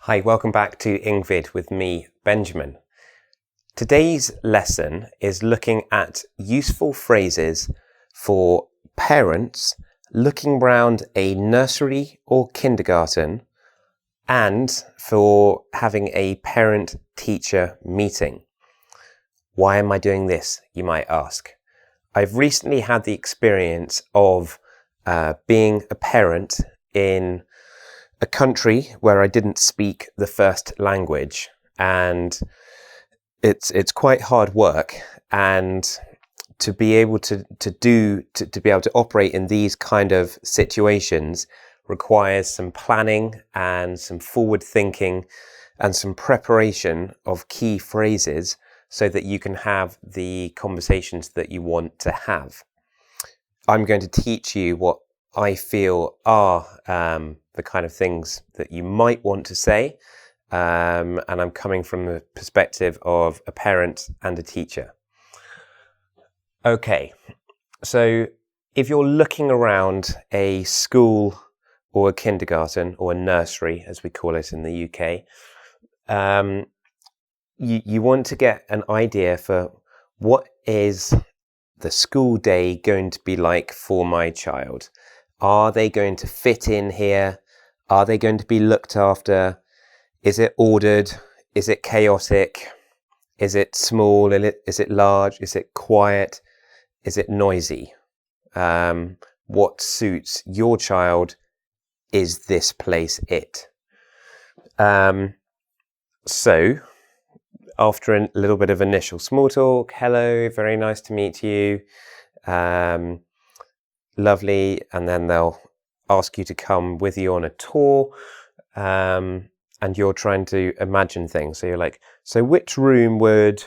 Hi, welcome back to engVid with me, Benjamin. Today's lesson is looking at useful phrases for parents looking round a nursery or kindergarten and for having a parent-teacher meeting. Why am I doing this, you might ask? I've recently had the experience of being a parent in a country where I didn't speak the first language, and it's quite hard work. And to be able to be able to operate in these kind of situations requires some planning and some forward thinking and some preparation of key phrases so that you can have the conversations that you want to have. I'm going to teach you what I feel are the kind of things that you might want to say, and I'm coming from the perspective of a parent and a teacher. Okay, so if you're looking around a school or a kindergarten or a nursery, as we call it in the UK, you want to get an idea for what is the school day going to be like for my child. Are they going to fit in here? Are they going to be looked after? Is it ordered? Is it chaotic? Is it small? Is it large? Is it quiet? Is it noisy? What suits your child? Is this place it? So, after a little bit of initial small talk, hello, very nice to meet you. Lovely, and then they'll ask you to come with you on a tour, and you're trying to imagine things. So you're like, so which room would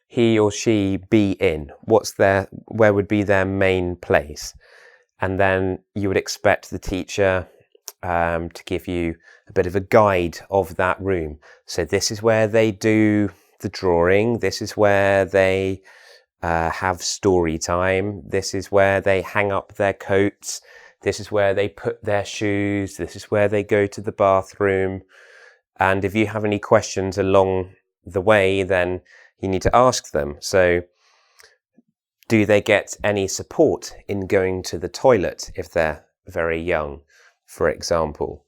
he or she be in? Where would be their main place? And then you would expect the teacher to give you a bit of a guide of that room. So this is where they do the drawing. This is where they have story time. This is where they hang up their coats. This is where they put their shoes. This is where they go to the bathroom. And if you have any questions along the way, then you need to ask them. So, do they get any support in going to the toilet if they're very young, for example?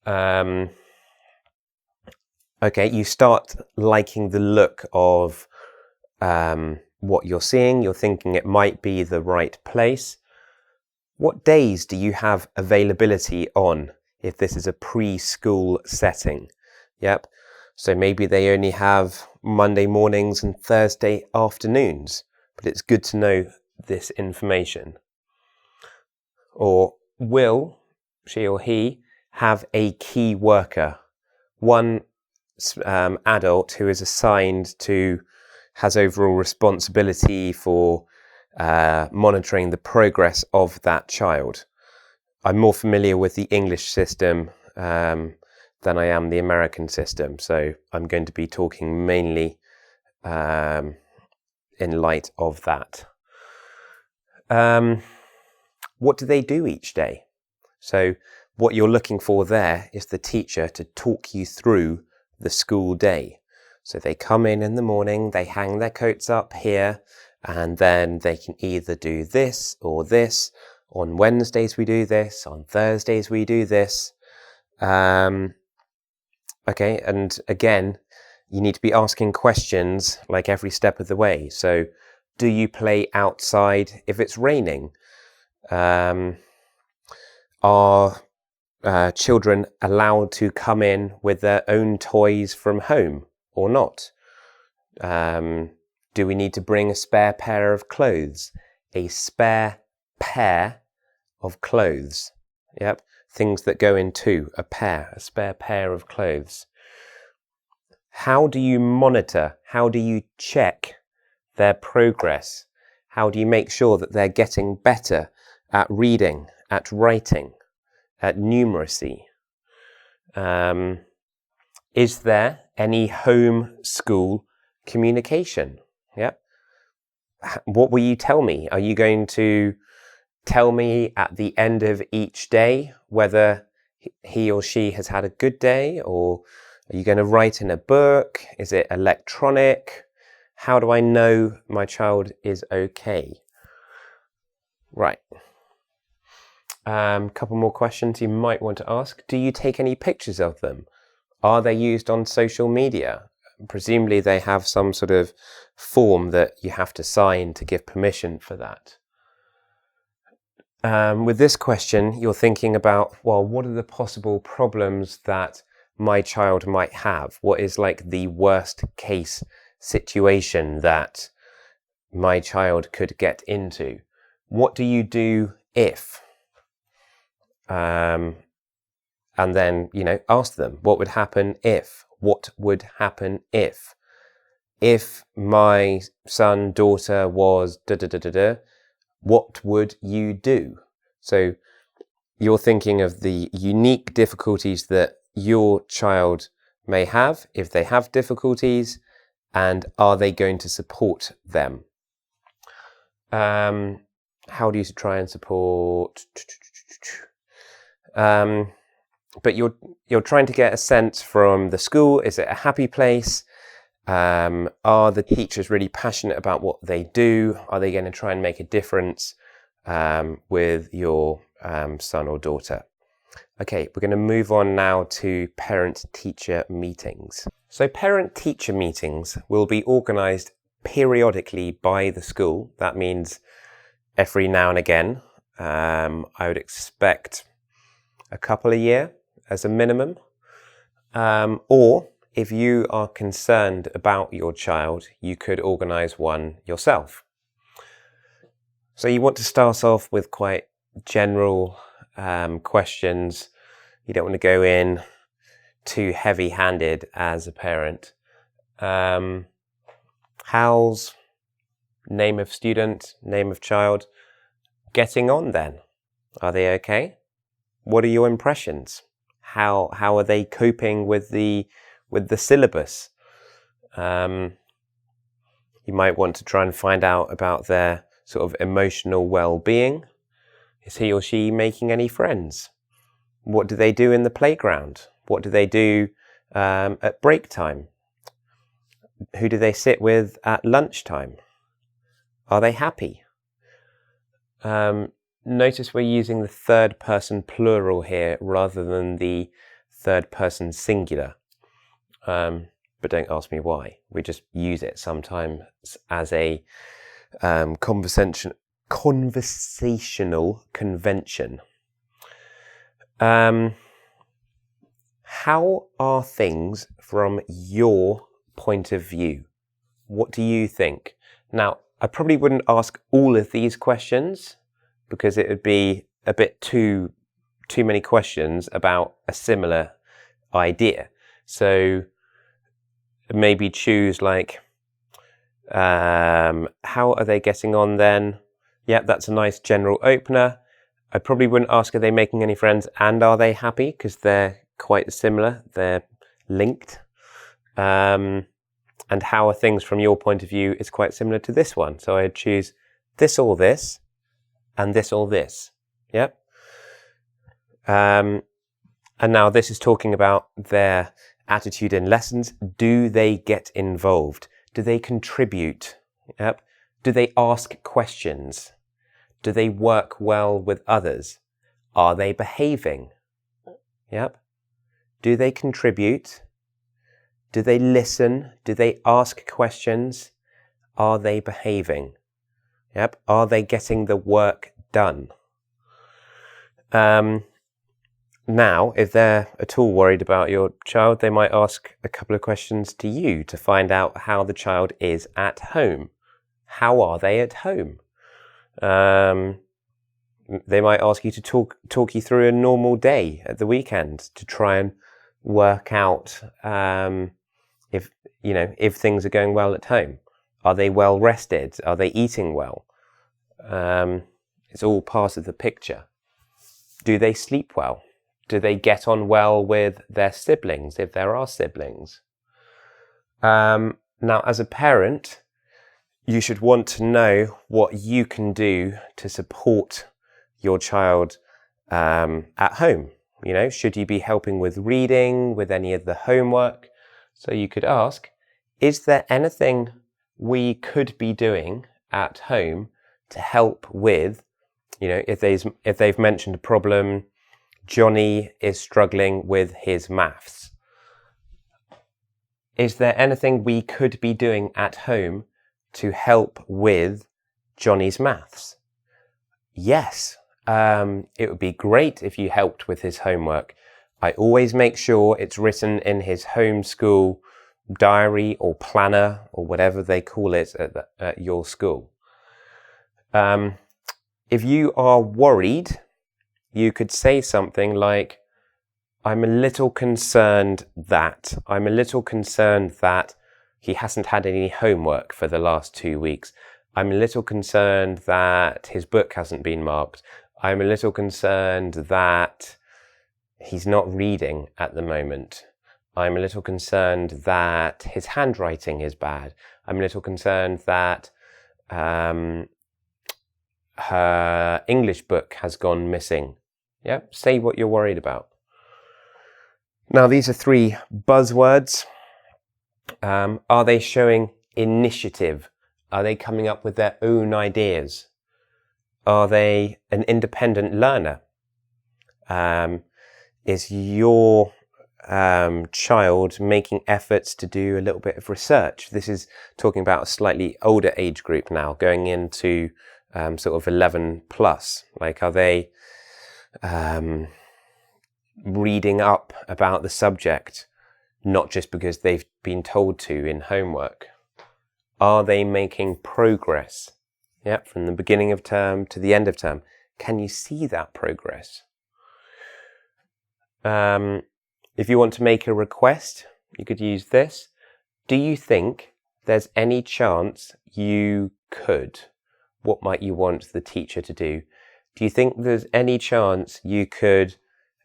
Okay, you start liking the look of what you're seeing. You're thinking it might be the right place. What days do you have availability on if this is a preschool setting? Yep. So maybe they only have Monday mornings and Thursday afternoons, but it's good to know this information. Or will she or he have a key worker? One adult who is assigned to has overall responsibility for monitoring the progress of that child. I'm more familiar with the English system than I am the American system, so I'm going to be talking mainly in light of that. What do they do each day? So what you're looking for there is the teacher to talk you through the school day. So they come in the morning, they hang their coats up here, and then they can either do this or this. On Wednesdays we do this, on Thursdays we do this. Okay, and again, you need to be asking questions like every step of the way. So, do you play outside if it's raining? Are children allowed to come in with their own toys from home or not? Do we need to bring a spare pair of clothes? A spare pair of clothes. Yep. Things that go in two, a spare pair of clothes. How do you monitor? How do you check their progress? How do you make sure that they're getting better at reading, at writing, at numeracy? Is there any home school communication? Yep. What will you tell me? Are you going to tell me at the end of each day whether he or she has had a good day, or are you going to write in a book? Is it electronic? How do I know my child is okay? Right. Couple more questions you might want to ask. Do you take any pictures of them? Are they used on social media? Presumably they have some sort of form that you have to sign to give permission for that. With this question, you're thinking about, well, what are the possible problems that my child might have? What is like the worst case situation that my child could get into? What do you do if? And then, ask them, what would happen if? What would happen if? If my son, daughter was what would you do? So you're thinking of the unique difficulties that your child may have, if they have difficulties, and are they going to support them? How do you try and support? But you're trying to get a sense from the school. Is it a happy place? Are the teachers really passionate about what they do? Are they going to try and make a difference with your son or daughter? Okay, we're going to move on now to parent-teacher meetings. So parent-teacher meetings will be organised periodically by the school. That means every now and again. I would expect a couple a year as a minimum. Or if you are concerned about your child, you could organise one yourself. So you want to start off with quite general questions. You don't want to go in too heavy-handed as a parent. How's name of student, name of child getting on then? Are they okay? What are your impressions? How are they coping with the syllabus? You might want to try and find out about their sort of emotional well-being. Is he or she making any friends? What do they do in the playground? What do they do at break time? Who do they sit with at lunchtime? Are they happy? Notice we're using the third person plural here rather than the third person singular. But don't ask me why. We just use it sometimes as a conversational convention. How are things from your point of view? What do you think? Now, I probably wouldn't ask all of these questions because it would be a bit too many questions about a similar idea. So maybe choose like, how are they getting on then? Yeah, that's a nice general opener. I probably wouldn't ask, are they making any friends and are they happy? Because they're quite similar, they're linked. And how are things from your point of view is quite similar to this one. So I'd choose this or this and this or this. Yep. And now this is talking about their attitude in lessons. Do they get involved? Do they contribute? Yep. Do they ask questions? Do they work well with others? Are they behaving? Yep. Do they contribute? Do they listen? Do they ask questions? Are they behaving? Yep. Are they getting the work done? Now, if they're at all worried about your child, they might ask a couple of questions to you to find out how the child is at home. How are they at home? They might ask you to talk you through a normal day at the weekend to try and work out if things are going well at home. Are they well rested? Are they eating well? It's all part of the picture. Do they sleep well? Do they get on well with their siblings, if there are siblings? Now, as a parent, you should want to know what you can do to support your child at home. You know, should you be helping with reading, with any of the homework? So you could ask, is there anything we could be doing at home to help with, you know, if they've mentioned a problem, Johnny is struggling with his maths. Is there anything we could be doing at home to help with Johnny's maths? Yes, it would be great if you helped with his homework. I always make sure it's written in his homeschool diary or planner or whatever they call it at your school. If you are worried, you could say something like, I'm a little concerned that he hasn't had any homework for the last 2 weeks. I'm a little concerned that his book hasn't been marked. I'm a little concerned that he's not reading at the moment. I'm a little concerned that his handwriting is bad. I'm a little concerned that her English book has gone missing. Yeah, say what you're worried about. Now, these are 3 buzzwords. Are they showing initiative? Are they coming up with their own ideas? Are they an independent learner? Is your child making efforts to do a little bit of research? This is talking about a slightly older age group now, going into sort of 11 plus. Like, are they reading up about the subject, not just because they've been told to in homework? Are they making progress? Yeah, from the beginning of term to the end of term. Can you see that progress? If you want to make a request, you could use this. Do you think there's any chance you could? What might you want the teacher to do? Do you think there's any chance you could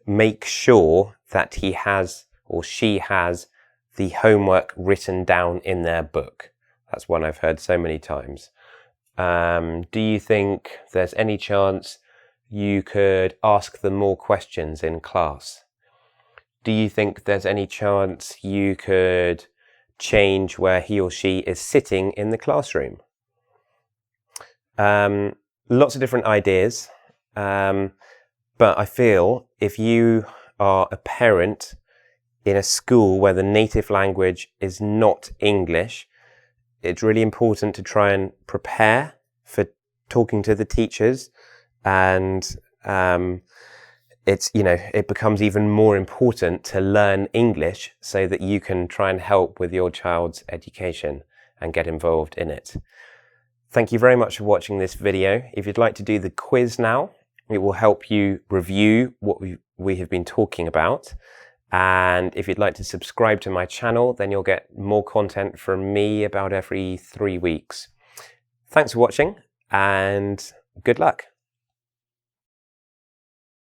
make sure that he has or she has the homework written down in their book? That's one I've heard so many times. Do you think there's any chance you could ask them more questions in class? Do you think there's any chance you could change where he or she is sitting in the classroom? Lots of different ideas. But I feel if you are a parent in a school where the native language is not English, it's really important to try and prepare for talking to the teachers, and it becomes even more important to learn English so that you can try and help with your child's education and get involved in it. Thank you very much for watching this video. If you'd like to do the quiz now, it will help you review what we have been talking about. And if you'd like to subscribe to my channel, then you'll get more content from me about every 3 weeks. Thanks for watching and good luck.